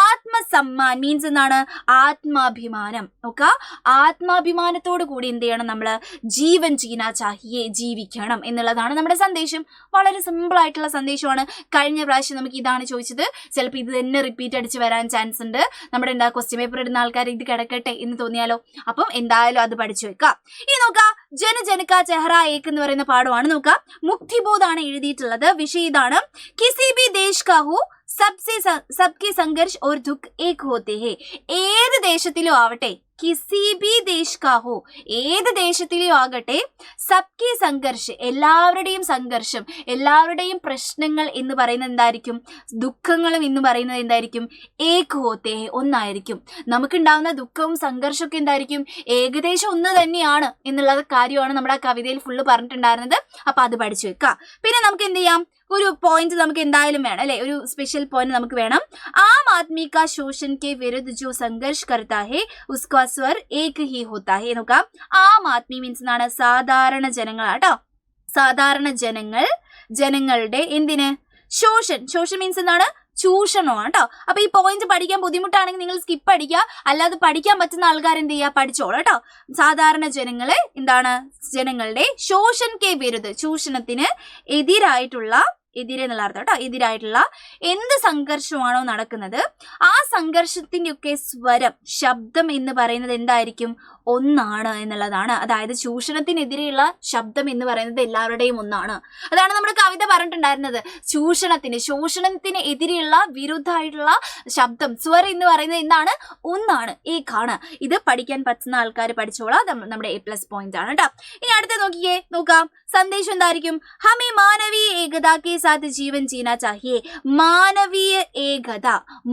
ആത്മസമ്മാൻ മീൻസ് എന്താണ്? ആത്മാഭിമാനം. നോക്കുക, ആത്മാഭിമാനത്തോടു കൂടി എന്ത് ചെയ്യണം? നമ്മൾ ജീവൻ ജീന ചാഹിയെ, ജീവിക്കണം എന്നുള്ളതാണ് നമ്മുടെ സന്ദേശം. വളരെ സിമ്പിൾ ആയിട്ടുള്ള സന്ദേശമാണ്. കഴിഞ്ഞ പ്രാവശ്യം നമുക്ക് ഇതാണ് ചോദിച്ചത്. ചിലപ്പോൾ ഇത് തന്നെ റിപ്പീറ്റ് അടിച്ച് വരാൻ ചാൻസ് ഉണ്ട്. നമ്മുടെ എന്താ ക്വസ്റ്റ്യൻ പേപ്പർ ഇടുന്ന ആൾക്കാർ ഇത് കിടക്കട്ടെ എന്ന് തോന്നിയാലോ. അപ്പം എന്തായാലും അത് പഠിച്ചു വെക്കാം. ഇനി നോക്കാം, ജനജനക ചെഹ്റ ഏക് എന്ന് പറയുന്ന പാഠമാണ്. നോക്കാം, മുക്തിബോധാണ് എഴുതിയിട്ടുള്ളത്. വിഷയം ഇതാണ്. കിസി ഭി ദേശ് കാ ഹോ सबके संघर्ष और दुख एक होते हैं. ഏത് ദേശത്തിലും ആവട്ടെ, കിസി ഭി ദേശ് കാ ഹോ, ഏത് ദേശത്തിലും ആകട്ടെ, സബ്കി സംഘർഷ്, എല്ലാവരുടെയും സംഘർഷം, എല്ലാവരുടെയും പ്രശ്നങ്ങൾ എന്ന് പറയുന്നത് എന്തായിരിക്കും? ദുഃഖങ്ങളും എന്ന് പറയുന്നത് എന്തായിരിക്കും? ഏക് ഹോത്തേ ഹേ, ഒന്നായിരിക്കും. നമുക്കുണ്ടാവുന്ന ദുഃഖവും സംഘർഷമൊക്കെ എന്തായിരിക്കും? ഏകദേശം ഒന്ന് തന്നെയാണ് എന്നുള്ള കാര്യമാണ് നമ്മുടെ ആ കവിതയിൽ ഫുള്ള് പറഞ്ഞിട്ടുണ്ടായിരുന്നത്. അപ്പൊ അത് പഠിച്ചു വെക്കാം. പിന്നെ നമുക്ക് എന്ത് ചെയ്യാം? ഒരു പോയിന്റ് നമുക്ക് എന്തായാലും വേണം അല്ലെ. ഒരു സ്പെഷ്യൽ പോയിന്റ് നമുക്ക് വേണം. ആം ആദ്മി കാ ശോഷൻ കെ വിരുദ്ധ ജോ സംഘർഷ് കർത്താ ഹേ ഉസ്കാ സ്വർ ഏക് ഹി ഹോത്താ ഹേ. നോക്കാം, ആം ആദ്മി മീൻസ് എന്താണ്? സാധാരണ ജനങ്ങളാട്ടോ. സാധാരണ ജനങ്ങളുടെ എന്തിന് ശോഷൻ മീൻസ് എന്താണ് ചൂഷണമാണ് കേട്ടോ. അപ്പൊ ഈ പോയിന്റ് പഠിക്കാൻ ബുദ്ധിമുട്ടാണെങ്കിൽ നിങ്ങൾ സ്കിപ്പ് അടിക്കുക, അല്ലാതെ പഠിക്കാൻ പറ്റുന്ന ആൾക്കാർ എന്ത് ചെയ്യുക, പഠിച്ചോളൂ കേട്ടോ. സാധാരണ ജനങ്ങളുടെ ശോഷൻ കെ വിരുദ്ധ, ചൂഷണത്തിന് എന്നുള്ള അർത്ഥം കേട്ടോ, എതിരായിട്ടുള്ള എന്ത് സംഘർഷമാണോ നടക്കുന്നത് ആ സംഘർഷത്തിന്റെ ഒക്കെ സ്വരം, ശബ്ദം എന്ന് പറയുന്നത് എന്തായിരിക്കും, ഒന്നാണ് എന്നുള്ളതാണ്. അതായത് ചൂഷണത്തിനെതിരെയുള്ള ശബ്ദം എന്ന് പറയുന്നത് എല്ലാവരുടെയും ഒന്നാണ്. അതാണ് നമ്മുടെ കവിത പറഞ്ഞിട്ടുണ്ടായിരുന്നത്. ശോഷണത്തിന് എതിരെയുള്ള വിരുദ്ധമായിട്ടുള്ള ശബ്ദം, സ്വരം എന്ന് പറയുന്നത് എന്താണ്, ഒന്നാണ്, ഏകാണ്. ഇത് പഠിക്കാൻ പറ്റുന്ന ആൾക്കാർ പഠിച്ചോളാം, നമ്മുടെ A+ പോയിന്റ് ആണ് കേട്ടോ. ഇനി അടുത്ത നോക്കാം സന്ദേശം എന്തായിരിക്കും, ഹമേ മാനവീയ ഏകത കെ സാത്ത് ജീവൻ ജീന ചാഹിയേ. മാനവീയ ഏകത,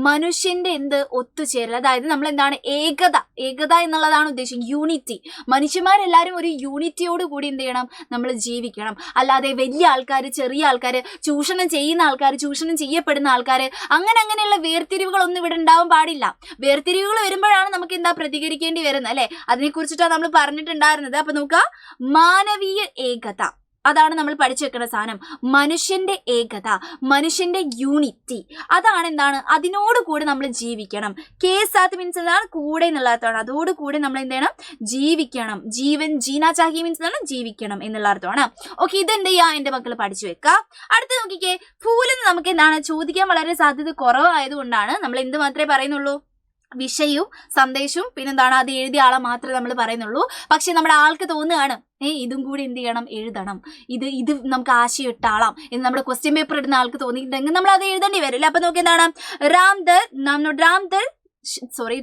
മനുഷ്യന്റെ ഒത്തുചേരൽ. അതായത് നമ്മൾ എന്താണ് ഏകത എന്നുള്ളതാണ് ഉദ്ദേശം, യൂണിറ്റി. മനുഷ്യന്മാരെല്ലാവരും ഒരു യൂണിറ്റിയോട് കൂടി എന്ത് ചെയ്യണം, നമ്മൾ ജീവിക്കണം. അല്ലാതെ വലിയ ആൾക്കാർ, ചെറിയ ആൾക്കാർ, ചൂഷണം ചെയ്യുന്ന ആൾക്കാർ, ചൂഷണം ചെയ്യപ്പെടുന്ന ആൾക്കാർ, അങ്ങനെയുള്ള വേർതിരിവുകളൊന്നും ഇവിടെ ഉണ്ടാവാൻ പാടില്ല. വേർതിരിവുകൾ വരുമ്പോഴാണ് നമുക്ക് പ്രതികരിക്കേണ്ടി വരുന്നത് അല്ലെ. അതിനെക്കുറിച്ചിട്ടാണ് നമ്മൾ പറഞ്ഞിട്ടുണ്ടായിരുന്നത്. അപ്പൊ നോക്കുക, മാനവീയ ഏകത, അതാണ് നമ്മൾ പഠിച്ചു വെക്കുന്ന സാധനം. മനുഷ്യന്റെ ഏകത, മനുഷ്യന്റെ യൂണിറ്റി, അതാണ് എന്താണ്, അതിനോട് കൂടി നമ്മൾ ജീവിക്കണം. കേസാത്ത് മീൻസ് എന്താണ്, കൂടെ എന്നുള്ള അർത്ഥമാണ്. അതോടുകൂടി നമ്മൾ എന്ത് ചെയ്യണം, ജീവിക്കണം. ജീവൻ ജീന ചാഹി മീൻസ് എന്താണ്, ജീവിക്കണം എന്നുള്ള അർത്ഥമാണ്. ഓക്കെ, ഇതെന്ത് ചെയ്യാ എന്റെ മക്കൾ പഠിച്ചു വെക്കുക. അടുത്ത് നോക്കിക്കേ, ഫൂലെന്ന് നമുക്ക് എന്താണ് ചോദിക്കാൻ വളരെ സാധ്യത കുറവായതുകൊണ്ടാണ് നമ്മൾ എന്ത് മാത്രമേ പറയുന്നുള്ളൂ, വിഷയവും സന്ദേശവും പിന്നെന്താണ് അത് എഴുതിയ ആളെ മാത്രമേ നമ്മൾ പറയുന്നുള്ളൂ. പക്ഷെ നമ്മുടെ ആൾക്ക് തോന്നുകയാണ് ഇതും കൂടി എന്ത് ചെയ്യണം, എഴുതണം, ഇത് നമുക്ക് ആശയം ഇട്ടാളാം എന്ന് നമ്മുടെ ക്വസ്റ്റ്യൻ പേപ്പർ ഇടുന്ന ആൾക്ക് തോന്നിയിട്ടുണ്ടെങ്കിൽ നമ്മൾ അത് എഴുതേണ്ടി വരില്ല. അപ്പൊ നോക്കി എന്താണ്,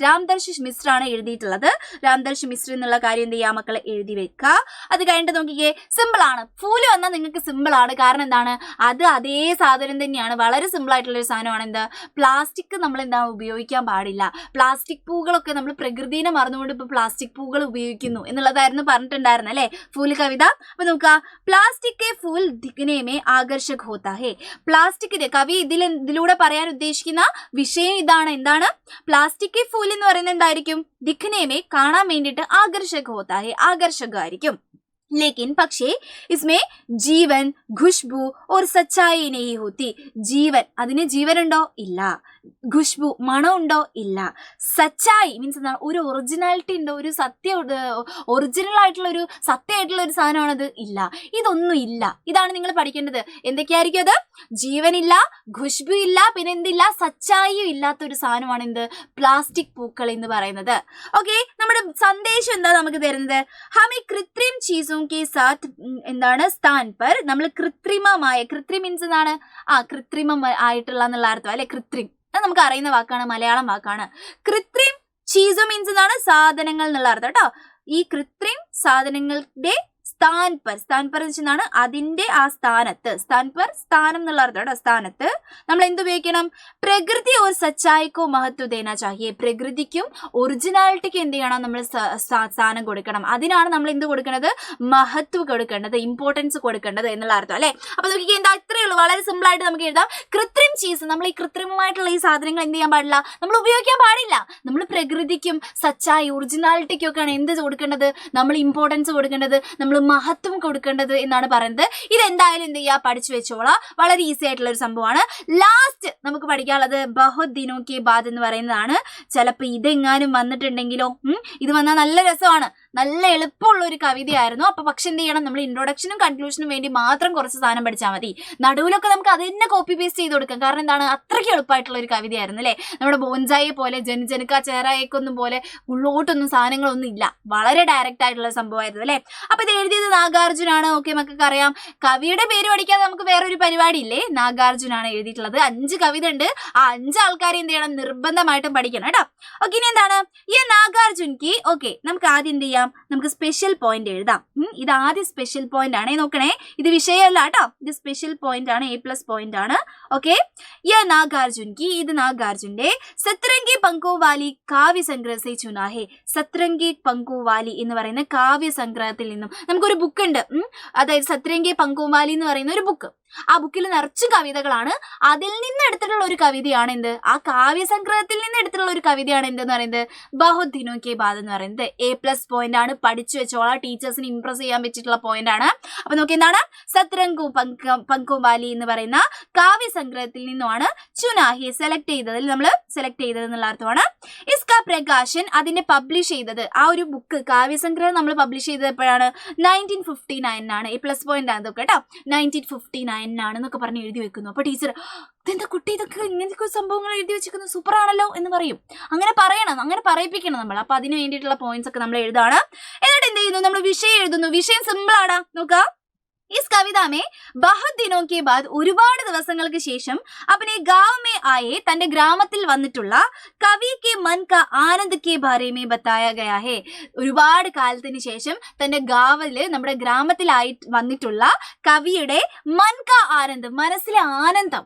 രാംദർശ് മിശ്ര ആണ് എഴുതിയിട്ടുള്ളത്. രാംദർശ് മിശ്ര എന്നുള്ള കാര്യം എന്ത് ചെയ്യാം മക്കളെ, എഴുതി വെക്കുക. അത് കഴിഞ്ഞിട്ട് നോക്കിക്കേ, സിമ്പിൾ ആണ്. ഫൂല് വന്നാൽ നിങ്ങൾക്ക് സിമ്പിൾ ആണ്. കാരണം എന്താണ്, അത് അതേ സാധനം തന്നെയാണ്. വളരെ സിമ്പിൾ ആയിട്ടുള്ള ഒരു സാധനമാണ്. എന്താ, പ്ലാസ്റ്റിക് നമ്മൾ എന്താണ് ഉപയോഗിക്കാൻ പാടില്ല. പ്ലാസ്റ്റിക് പൂകളൊക്കെ നമ്മൾ പ്രകൃതിനെ മറന്നുകൊണ്ട് ഇപ്പൊ പ്ലാസ്റ്റിക് പൂകൾ ഉപയോഗിക്കുന്നു എന്നുള്ളതായിരുന്നു പറഞ്ഞിട്ടുണ്ടായിരുന്നു അല്ലെ ഫൂല് കവിത. അപ്പൊ നോക്കുക, പ്ലാസ്റ്റിക് ഫൂൽ ദിഖ്നെ മേ ആകർഷക് ഹോത്താ ഹേ. പ്ലാസ്റ്റിക്കിന്റെ കവി ഇതിലൂടെ പറയാൻ ഉദ്ദേശിക്കുന്ന വിഷയം ഇതാണ്. എന്താണ്, പ്ലാസ്റ്റിക് ഫൂൽ എന്ന് പറയുന്നത് എന്തായിരിക്കും, ദിഖ്നേമേ കാണാൻ വേണ്ടിയിട്ട് ആകർഷക ഹോത്താ ഹേ, ആകർഷകമായിരിക്കും. लेकिन പക്ഷേ इसमें ജീവൻ ഖുഷ്ബു और സച്ചായി नहीं होती. ജീവൻ, അതിന് ജീവനുണ്ടോ, ഇല്ല. ഖുഷ്ബു, മണം ഉണ്ടോ, ഇല്ല. സച്ചായി മീൻസ് എന്താണ്, ഒരു ഒറിജിനാലിറ്റി ഉണ്ടോ, ഒരു ഒറിജിനൽ ആയിട്ടുള്ള ഒരു സത്യമായിട്ടുള്ള ഒരു സാധനമാണത്, ഇല്ല. ഇതൊന്നും ഇല്ല. ഇതാണ് നിങ്ങൾ പഠിക്കേണ്ടത്. എന്തൊക്കെയായിരിക്കും അത്, ജീവനില്ല, ഖുഷ്ബു ഇല്ല, പിന്നെ എന്തില്ല, സച്ചായിയും ഇല്ലാത്തൊരു സാധനമാണ് എന്ത്, പ്ലാസ്റ്റിക് പൂക്കൾ എന്ന് പറയുന്നത്. ഓക്കെ, നമ്മുടെ സന്ദേശം എന്താ നമുക്ക് തരുന്നത്, ഹമേ കൃത്രിം ചീസും എന്താണ് സ്ഥാൻ പർ, നമ്മൾ കൃത്രിമമായ, കൃത്രിം മീൻസ് എന്താണ്, കൃത്രിമം ആയിട്ടുള്ള എന്നുള്ള അർത്ഥം അല്ലെ. കൃത്രിം അത് നമുക്ക് അറിയുന്ന വാക്കാണ്, മലയാളം വാക്കാണ്. കൃത്രിം ചീസു മീൻസ് എന്താണ്, സാധനങ്ങൾ എന്നുള്ള അർത്ഥം കേട്ടോ. ഈ കൃത്രിം സാധനങ്ങളുടെ സ്ഥാൻ പർ വെച്ചാണ് അതിന്റെ ആ സ്ഥാനത്ത്, സ്ഥാനം എന്നുള്ള അർത്ഥം കേട്ടോ. സ്ഥാനത്ത് നമ്മൾ എന്തുപയോഗിക്കണം, പ്രകൃതി ഒരു സച്ചായിക്കോ മഹത്വ ദേനാ ചാഹിയെ. പ്രകൃതിക്കും ഒറിജിനാലിറ്റിക്കും എന്ത് ചെയ്യണം, നമ്മൾ സ്ഥാനം കൊടുക്കണം. അതിനാണ് നമ്മൾ എന്ത് കൊടുക്കേണ്ടത്, മഹത്വം കൊടുക്കേണ്ടത്, ഇമ്പോർട്ടൻസ് കൊടുക്കേണ്ടത് എന്നുള്ള അർത്ഥം അല്ലെ. അപ്പൊ നോക്കിക്കേ, എന്താ ഇത്രയേ ഉള്ളൂ, വളരെ സിമ്പിൾ ആയിട്ട് നമുക്ക് എഴുതാം. കൃത്രിം ചീസ്, നമ്മൾ ഈ കൃത്രിമമായിട്ടുള്ള ഈ സാധനങ്ങൾ എന്ത് ചെയ്യാൻ പാടില്ല, നമ്മൾ ഉപയോഗിക്കാൻ പാടില്ല. നമ്മൾ പ്രകൃതിക്കും സച്ചായി ഒറിജിനാലിറ്റിക്കും ഒക്കെയാണ് എന്ത് കൊടുക്കേണ്ടത്, നമ്മൾ ഇമ്പോർട്ടൻസ് കൊടുക്കേണ്ടത്, നമ്മൾ മഹത്വം കൊടുക്കേണ്ടത് എന്നാണ് പറയുന്നത്. ഇതെന്തായാലും എന്ത് ചെയ്യുക, പഠിച്ചു വെച്ചോളാം. വളരെ ഈസി ആയിട്ടുള്ള ഒരു സംഭവമാണ്. ലാസ്റ്റ് നമുക്ക് പഠിക്കാനുള്ളത് ബഹുത് ദിനോ കെ ബാദ് എന്ന് പറയുന്നതാണ്. ചിലപ്പോൾ ഇതെങ്ങാനും വന്നിട്ടുണ്ടെങ്കിലോ, ഇത് വന്നാൽ നല്ല രസമാണ്, നല്ല എളുപ്പമുള്ള ഒരു കവിതയായിരുന്നു. അപ്പൊ പക്ഷെ എന്ത് ചെയ്യണം, നമ്മൾ ഇൻട്രൊഡക്ഷനും കൺക്ലൂഷനും വേണ്ടി മാത്രം കുറച്ച് സാധനം പഠിച്ചാൽ മതി. നടുവിലൊക്കെ നമുക്ക് അത് തന്നെ കോപ്പി പേസ്റ്റ് ചെയ്ത് കൊടുക്കാം. കാരണം എന്താണ്, അത്രയ്ക്ക് എളുപ്പമായിട്ടുള്ള ഒരു കവിതയായിരുന്നു അല്ലെ. നമ്മുടെ ബോൻസായെ പോലെ ജനക ചേറായേക്കൊന്നും പോലെ ഉള്ളോട്ടൊന്നും സാധനങ്ങളൊന്നും ഇല്ല, വളരെ ഡയറക്റ്റ് ആയിട്ടുള്ള സംഭവമായിരുന്നു അല്ലെ. അപ്പൊ ഇത് എഴുതിയത് നാഗാർജുനാണ്. ഓക്കെ, മക്കൾക്ക് അറിയാം. കവിയുടെ പേര് പഠിക്കാതെ നമുക്ക് വേറൊരു പരിപാടി ഇല്ലേ, നാഗാർജുനാണ് എഴുതിയിട്ടുള്ളത്. 5 കവിത ഉണ്ട്. ആ 5 ആൾക്കാരെ എന്ത് ചെയ്യണം, നിർബന്ധമായിട്ടും പഠിക്കണം കേട്ടോ. ഓക്കെ, ഇനി എന്താണ് ഈ നാഗാർജുൻക്ക്. ഓക്കെ, നമുക്ക് ആദ്യം എന്ത് ചെയ്യാം, നമുക്ക് സ്പെഷ്യൽ പോയിന്റ് എഴുതാം. ഇത് ആദ്യം സ്പെഷ്യൽ പോയിന്റ് ആണ്, നോക്കണേ. ഇത് വിഷയമല്ല കേട്ടോ, ഇത് സ്പെഷ്യൽ പോയിന്റ് ആണ്, A+ പോയിന്റ് ആണ്. ഓക്കെ, നാഗാർജുൻക്ക്, ഇത് നാഗാർജുന്റെ സത്രംഗി പങ്കോവാലി കാവ്യ സംഗ്രഹത്തെ ചുനാഹേ. സത്രംഗി പങ്കോവാലി എന്ന് പറയുന്ന കാവ്യ സംഗ്രഹത്തിൽ നിന്നും നമുക്കൊരു ബുക്ക് ഉണ്ട്. അതായത് സത്രംഗി പങ്കോവാലി എന്ന് പറയുന്ന ഒരു ബുക്ക്. ആ ബുക്കിൽ നിറച്ചും കവിതകളാണ്. അതിൽ നിന്ന് എടുത്തിട്ടുള്ള ഒരു കവിതയാണ് എന്ത്, ആ കാവ്യസംഗ്രഹത്തിൽ നിന്ന് എടുത്തിട്ടുള്ള ഒരു കവിതയാണ് എന്തെന്ന് പറയുന്നത് ബഹുത് ദിനോ കെ ബാദ് എന്ന് പറയുന്നത്. A+ പോയിന്റ് ആണ്, പഠിച്ചു വെച്ചോളാം, ടീച്ചേഴ്സിന് ഇംപ്രസ് ചെയ്യാൻ പറ്റിയിട്ടുള്ള പോയിന്റ് ആണ്. അപ്പൊ നോക്കി എന്താണ് സത്രംഗു പങ്കുവാലി എന്ന് പറയുന്ന കാവ്യസംഗ്രഹത്തിൽ നിന്നുമാണ് ചുനാഹി സെലക്ട് ചെയ്തതിൽ നമ്മൾ സെലക്ട് ചെയ്തത് എന്നുള്ള അർത്ഥമാണ്. ഇസ്കാ പ്രകാശൻ അതിന്റെ പബ്ലിഷ് ചെയ്തത്, ആ ഒരു ബുക്ക് കാവ്യസംഗ്രഹം നമ്മൾ പബ്ലിഷ് ചെയ്തത് എപ്പോഴാണ് 1959 A+ പോയിന്റ് ആണ് ഇതൊക്കെ കേട്ടോ. 1959 എന്നൊക്കെ പറഞ്ഞ് എഴുതി വെക്കുന്നു. അപ്പൊ ടീച്ചർ ഇതെന്താ കുട്ടി ഇതൊക്കെ ഇങ്ങനത്തെ സംഭവങ്ങൾ എഴുതി വെച്ചിരിക്കുന്നു, സൂപ്പർ ആണല്ലോ എന്ന് പറയും. അങ്ങനെ പറയണം, അങ്ങനെ പറയിപ്പിക്കണം നമ്മൾ. അപ്പൊ അതിന് വേണ്ടിയിട്ടുള്ള പോയിന്റ്സ് ഒക്കെ നമ്മൾ എഴുതാണ്. എന്നിട്ട് എന്ത് ചെയ്യുന്നു, നമ്മൾ വിഷയം എഴുതുന്നു. വിഷയം സിമ്പിൾ ആടാ, നോക്കാം. इस कविता में बहुत दिनों के बाद ഒരുപാട് ദിവസങ്ങൾക്ക് ശേഷം अपने गांव में आए തന്റെ ഗ്രാമത്തിൽ വന്നിട്ടുള്ള കവി के मन का आनंद के बारे में बताया गया है. ഒരുപാട് കാലത്തിന് ശേഷം തന്റെ ഗാവില് നമ്മുടെ ഗ്രാമത്തിലായി വന്നിട്ടുള്ള കവിയുടെ മൻ കാ ആനന്ദ്, മനസ്സിലെ ആനന്ദം,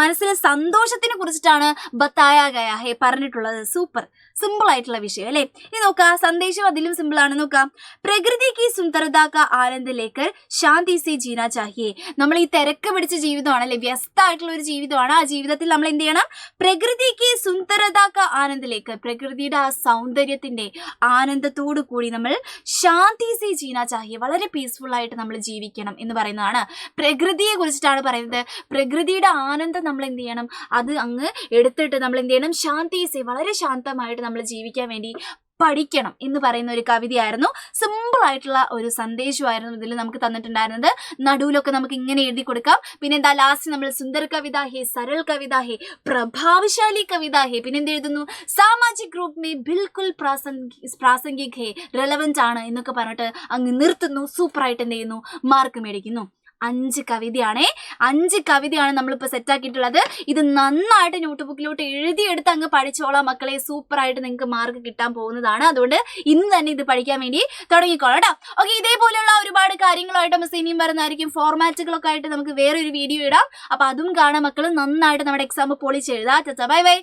മനസ്സിലെ സന്തോഷത്തിനെ കുറിച്ചിട്ടാണ് ബത്തായ ഗയാ ഹെ പറഞ്ഞിട്ടുള്ളത്. സൂപ്പർ സിമ്പിൾ ആയിട്ടുള്ള വിഷയം അല്ലേ. ഇനി നോക്കാം, സന്ദേശം അതിലും സിമ്പിൾ ആണ്. നോക്കാം. പ്രകൃതി की सुंदरता का आनंद लेकर शांति से जीना चाहिए. നമ്മൾ ഈ തിരക്ക് പിടിച്ച ജീവിതമാണ് അല്ലെ, വ്യസ്തമായിട്ടുള്ള ഒരു ജീവിതമാണ്. ആ ജീവിതത്തിൽ നമ്മൾ എന്ത് ചെയ്യണം, പ്രകൃതിക്ക് സുന്ദരത का आनंद लेकर, പ്രകൃതിയുടെ ആ സൗന്ദര്യത്തിന്റെ ആനന്ദത്തോടു കൂടി നമ്മൾ ശാന്തി സേ ജീന ചാഹിയെ, വളരെ പീസ്ഫുൾ ആയിട്ട് നമ്മൾ ജീവിക്കണം എന്ന് പറയുന്നതാണ്. പ്രകൃതിയെ കുറിച്ചിട്ടാണ് പറയുന്നത്. പ്രകൃതിയുടെ ആനന്ദം നമ്മൾ എന്ത് ചെയ്യണം, അത് അങ്ങ് എടുത്തിട്ട് നമ്മൾ എന്ത് ചെയ്യണം, ശാന്തി സേ, വളരെ ശാന്തമായിട്ട് നമ്മൾ ജീവിക്കാൻ വേണ്ടി പഠിക്കണം എന്ന് പറയുന്ന ഒരു കവിതയായിരുന്നു. സിമ്പിൾ ആയിട്ടുള്ള ഒരു സന്ദേശമായിരുന്നു ഇതിൽ നമുക്ക് തന്നിട്ടുണ്ടായിരുന്നത്. നടുവിലൊക്കെ നമുക്ക് ഇങ്ങനെ എഴുതി കൊടുക്കാം. പിന്നെ എന്താ ലാസ്റ്റ് നമ്മൾ സുന്ദർ കവിത ഹേ, സരൾ കവിത ഹേ, പ്രഭാവശാലി കവിത ഹേ, പിന്നെ എന്ത് എഴുതുന്നു, സാമാജിക് ഗ്രൂപ്പ് മേ ബിൽക്കുൽ പ്രാസംഗിക് ഹേ, റെലവൻറ്റ് ആണ് എന്നൊക്കെ പറഞ്ഞിട്ട് അങ്ങ് നിർത്തുന്നു. സൂപ്പറായിട്ട് എന്ത് ചെയ്യുന്നു, മാർക്ക് മേടിക്കുന്നു. 5 കവിതയാണേ, 5 കവിതയാണ് നമ്മളിപ്പോൾ സെറ്റാക്കിയിട്ടുള്ളത്. ഇത് നന്നായിട്ട് നോട്ട് ബുക്കിലോട്ട് എഴുതിയെടുത്ത് അങ്ങ് പഠിച്ചോളാം മക്കളെ. സൂപ്പറായിട്ട് നിങ്ങൾക്ക് മാർക്ക് കിട്ടാൻ പോകുന്നതാണ്. അതുകൊണ്ട് ഇന്ന് തന്നെ ഇത് പഠിക്കാൻ വേണ്ടി തുടങ്ങിക്കോളാം കേട്ടോ. ഓക്കെ, ഇതേപോലെയുള്ള ഒരുപാട് കാര്യങ്ങളായിട്ട് നമ്മൾ ഇനിയും വരുന്നതായിരിക്കും. ഫോർമാറ്റുകളൊക്കെ ആയിട്ട് നമുക്ക് വേറൊരു വീഡിയോ ഇടാം. അപ്പോൾ അതും കാണാൻ മക്കൾ നന്നായിട്ട് നമ്മുടെ എക്സാം പൊളിച്ചെഴുതാം. Bye bye.